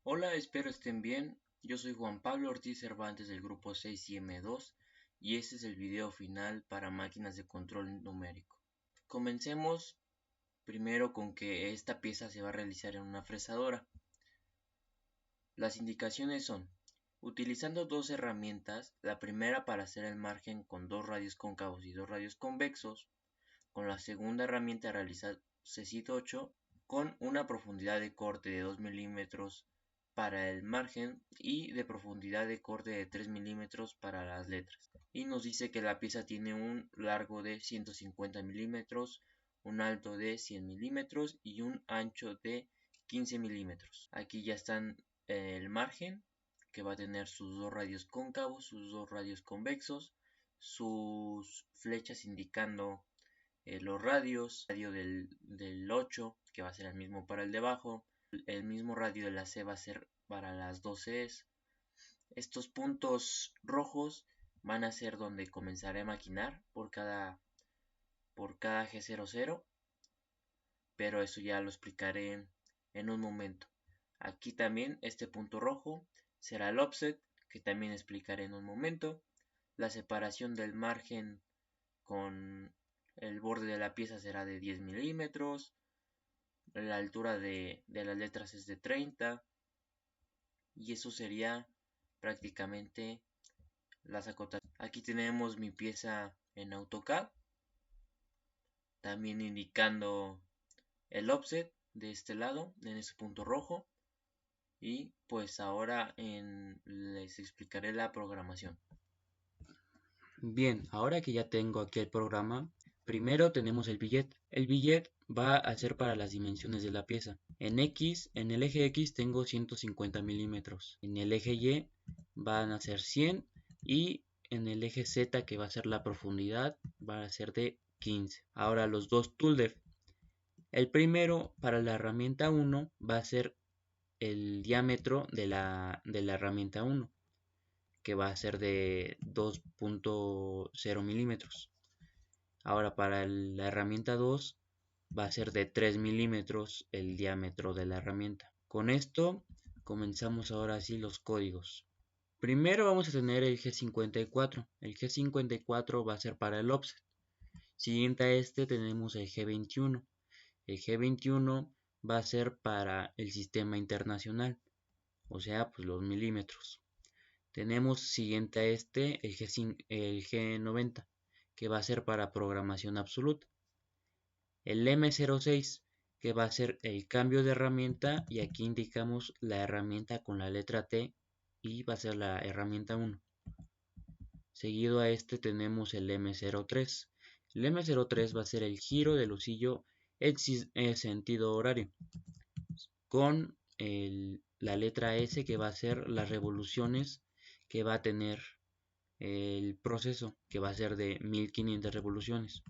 Hola, espero estén bien. Yo soy Juan Pablo Ortiz Cervantes del grupo 6IM2 y este es el video final para máquinas de control numérico. Comencemos primero con que esta pieza se va a realizar en una fresadora. Las indicaciones son: utilizando dos herramientas, la primera para hacer el margen con dos radios cóncavos y dos radios convexos, con la segunda herramienta realizar CECIT 8 con una profundidad de corte de 2 milímetros para el margen y de profundidad de corte de 3 milímetros para las letras. Y nos dice que la pieza tiene un largo de 150 milímetros, un alto de 100 milímetros y un ancho de 15 milímetros. Aquí ya están el margen, que va a tener sus dos radios cóncavos, sus dos radios convexos, sus flechas indicando los radios, radio del 8, que va a ser el mismo para el de abajo, el mismo radio de la C va a ser para las dos Cs. Estos puntos rojos van a ser donde comenzaré a maquinar por cada G00, pero eso ya lo explicaré en un momento. Aquí también este punto rojo será el offset, que también explicaré en un momento. La separación del margen con el borde de la pieza será de 10 milímetros. La altura de las letras es de 30. Y eso sería prácticamente las acotaciones. Aquí tenemos mi pieza en AutoCAD, también indicando el offset de este lado, en ese punto rojo. Y pues ahora les explicaré la programación. Bien, ahora que ya tengo aquí el programa, primero tenemos el billet. El billet va a ser para las dimensiones de la pieza. En el eje X tengo 150 milímetros. En el eje Y van a ser 100 y en el eje Z, que va a ser la profundidad, va a ser de 15. Ahora los dos toolDEF. El primero para la herramienta 1 va a ser el diámetro de la herramienta 1, que va a ser de 2.0 milímetros. Ahora para la herramienta 2 va a ser de 3 milímetros el diámetro de la herramienta. Con esto comenzamos ahora sí los códigos. Primero vamos a tener el G54. El G54 va a ser para el offset. Siguiente a este tenemos el G21. El G21 va a ser para el sistema internacional, o sea, pues los milímetros. Tenemos siguiente a este el G90, que va a ser para programación absoluta. El M06, que va a ser el cambio de herramienta, y aquí indicamos la herramienta con la letra T y va a ser la herramienta 1. Seguido a este tenemos el M03. El M03 va a ser el giro del husillo en sentido horario, con la letra S, que va a ser las revoluciones que va a tener el proceso, que va a ser de 1500 revoluciones.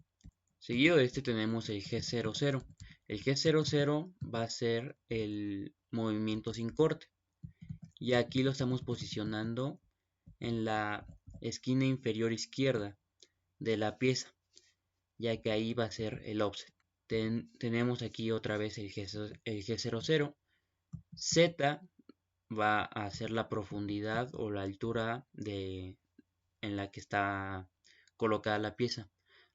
Seguido de este tenemos el G00. El G00 va a ser el movimiento sin corte, y aquí lo estamos posicionando en la esquina inferior izquierda de la pieza, ya que ahí va a ser el offset. Tenemos aquí otra vez el G00. Z va a ser la profundidad o la altura en la que está colocada la pieza.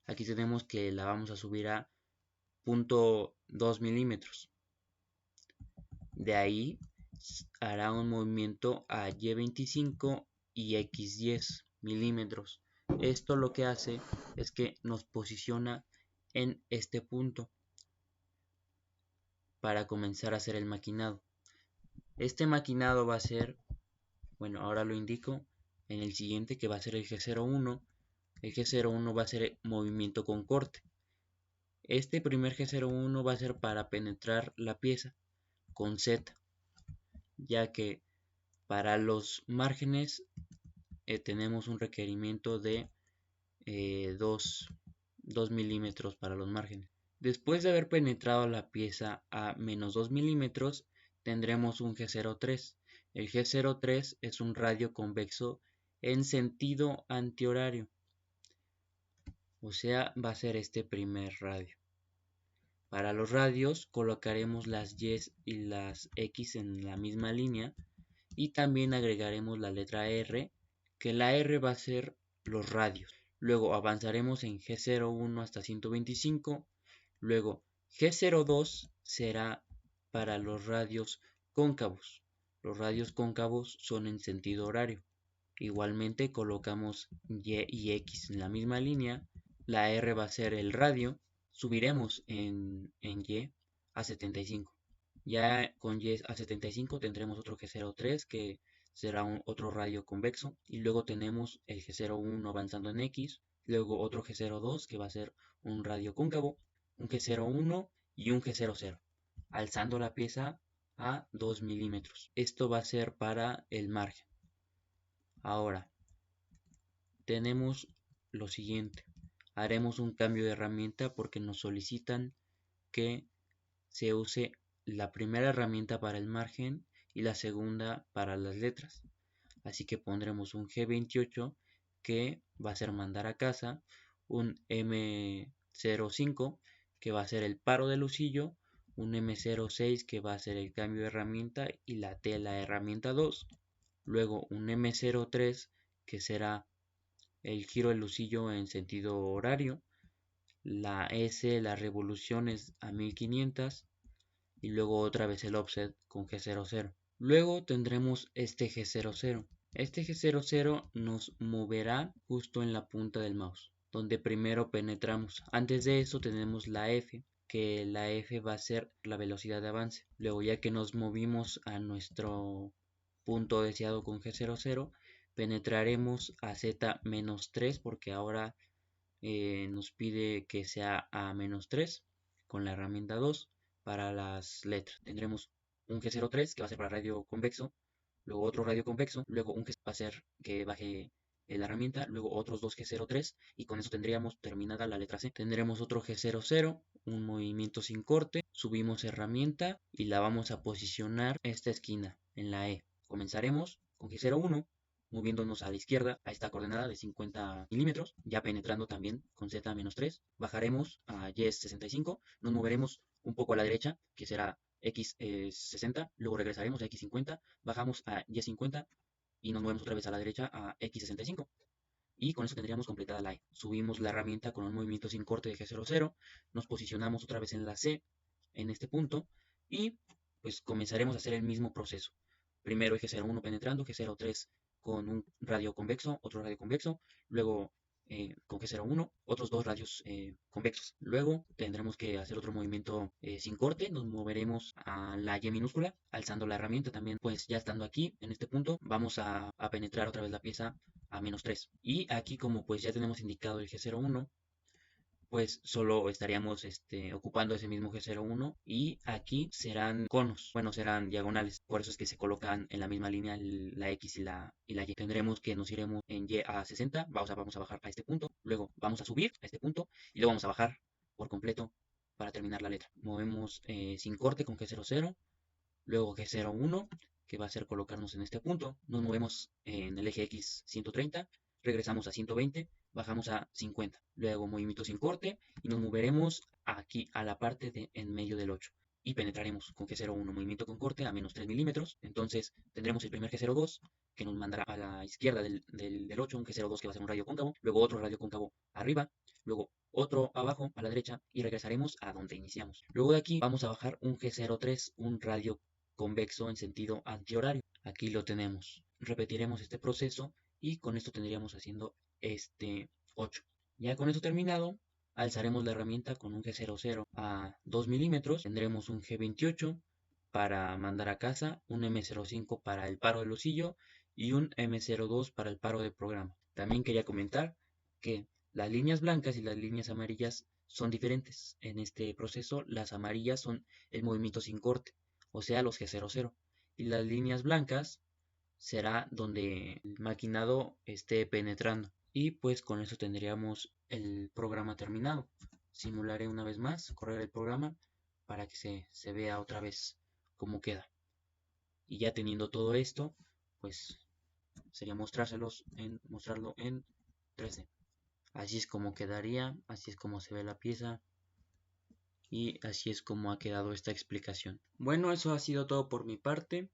Aquí tenemos que la vamos a subir a 0.2 milímetros. De ahí hará un movimiento a Y25 y X10 milímetros. Esto lo que hace es que nos posiciona en este punto para comenzar a hacer el maquinado. Este maquinado va a ser, bueno, ahora lo indico en el siguiente, que va a ser el G01. El G01 va a ser movimiento con corte. Este primer G01 va a ser para penetrar la pieza con Z, ya que para los márgenes tenemos un requerimiento de 2 milímetros para los márgenes. Después de haber penetrado la pieza a menos 2 milímetros, tendremos un G03. El G03 es un radio convexo en sentido antihorario, o sea, va a ser este primer radio. Para los radios colocaremos las Y y las X en la misma línea y también agregaremos la letra R, que la R va a ser los radios. Luego avanzaremos en G01 hasta 125, luego G02 será para los radios cóncavos. Los radios cóncavos son en sentido horario. Igualmente colocamos Y y X en la misma línea, la R va a ser el radio, subiremos en Y a 75. Ya con Y a 75 tendremos otro G03 que será otro radio convexo y luego tenemos el G01 avanzando en X, luego otro G02 que va a ser un radio cóncavo, un G01 y un G00, alzando la pieza a 2 milímetros. Esto va a ser para el margen. Ahora tenemos lo siguiente, haremos un cambio de herramienta porque nos solicitan que se use la primera herramienta para el margen y la segunda para las letras. Así que pondremos un G28 que va a ser mandar a casa, un M05 que va a ser el paro de lucillo, un M06 que va a ser el cambio de herramienta y la T la herramienta 2, luego un M03 que será el giro del lucillo en sentido horario, la S las revoluciones a 1500 y luego otra vez el offset con G00. Luego tendremos este G00. Este G00 nos moverá justo en la punta del mouse, donde primero penetramos. Antes de eso tenemos la F, que la F va a ser la velocidad de avance. Luego ya que nos movimos a nuestro punto deseado con G00, penetraremos a Z-3 porque ahora nos pide que sea a -3 con la herramienta 2 para las letras. Tendremos un G03 que va a ser para radio convexo, luego otro radio convexo, luego un que va a ser que baje la herramienta, luego otros dos G03 y con eso tendríamos terminada la letra C. Tendremos otro G00, un movimiento sin corte, subimos herramienta y la vamos a posicionar esta esquina en la E. Comenzaremos con G01 moviéndonos a la izquierda a esta coordenada de 50 milímetros, ya penetrando también con Z-3, bajaremos a Y65, nos moveremos un poco a la derecha, que será X60, luego regresaremos a X50, bajamos a Y50 y nos movemos otra vez a la derecha a X65. Y con eso tendríamos completada la E. Subimos la herramienta con un movimiento sin corte de G00, nos posicionamos otra vez en la C, en este punto, y pues comenzaremos a hacer el mismo proceso. Primero G01 penetrando, G03 con un radio convexo, otro radio convexo, luego con G01 otros dos radios convexos. Luego tendremos que hacer otro movimiento sin corte, nos moveremos a la Y minúscula, alzando la herramienta también, pues ya estando aquí en este punto, vamos a penetrar otra vez la pieza a -3. Y aquí como pues ya tenemos indicado el G01, pues solo estaríamos ocupando ese mismo G01 y aquí serán conos, bueno, serán diagonales, por eso es que se colocan en la misma línea la X y la Y. Tendremos que nos iremos en Y a 60, vamos a bajar a este punto, luego vamos a subir a este punto y luego vamos a bajar por completo para terminar la letra. Movemos sin corte con G00, luego G01, que va a ser colocarnos en este punto, nos movemos en el eje X 130, regresamos a 120, bajamos a 50, luego movimiento sin corte y nos moveremos aquí a la parte de en medio del 8 y penetraremos con G01, movimiento con corte a -3 milímetros, entonces tendremos el primer G02 que nos mandará a la izquierda del 8, un G02 que va a ser un radio cóncavo, luego otro radio cóncavo arriba, luego otro abajo a la derecha y regresaremos a donde iniciamos. Luego de aquí vamos a bajar un G03, un radio convexo en sentido antihorario. Aquí lo tenemos. Repetiremos este proceso y con esto tendríamos haciendo este 8. Ya con esto terminado, alzaremos la herramienta con un G00 a 2 milímetros. Tendremos un G28 para mandar a casa, un M05 para el paro de lucillo y un M02 para el paro de programa. También quería comentar que las líneas blancas y las líneas amarillas son diferentes. En este proceso, las amarillas son el movimiento sin corte, o sea, los G00. Y las líneas blancas será donde el maquinado esté penetrando. Y pues con eso tendríamos el programa terminado. Simularé una vez más, correr el programa para que se vea otra vez cómo queda. Y ya teniendo todo esto, pues sería mostrarlo en 3D. Así es como quedaría, así es como se ve la pieza. y así es como ha quedado esta explicación. Bueno, eso ha sido todo por mi parte.